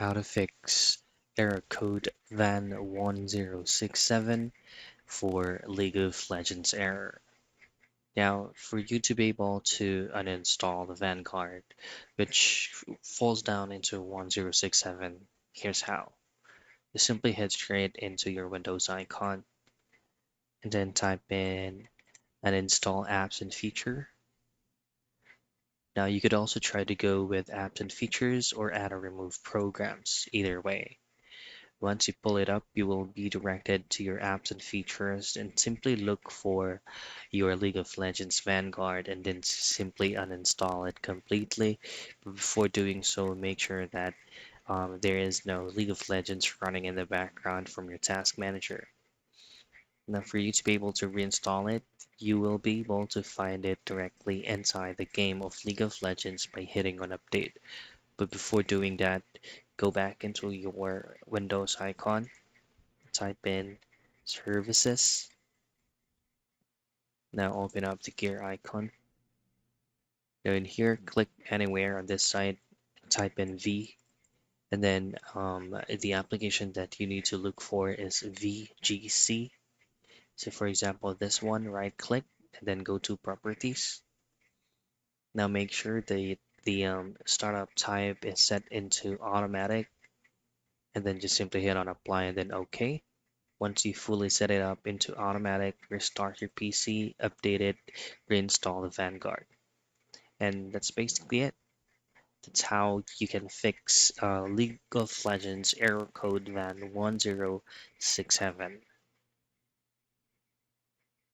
how to fix error code van1067 for League of Legends error. Now, for you to be able to uninstall the Vanguard, which falls down into 1067, here's how. You simply head straight into your Windows icon and then type in uninstall apps and feature. Now, you could also try to go with apps and features or add or remove programs, either way. Once you pull it up, you will be directed to your apps and features and simply look for your League of Legends Vanguard and then simply uninstall it completely. But before doing so, make sure that there is no League of Legends running in the background from your task manager. Now, for you to be able to reinstall it, you will be able to find it directly inside the game of League of Legends by hitting on update. But before doing that, go back into your Windows icon, type in services. Now open up the gear icon. Now in here, click anywhere on this side, type in V, and then the application that you need to look for is VGC. So for example, this one, right click, and then go to properties. Now make sure the startup type is set into automatic, and then just simply hit on apply and then OK. Once you fully set it up into automatic, restart your PC, update it, reinstall the Vanguard. And that's basically it. That's how you can fix League of Legends error code van 1067.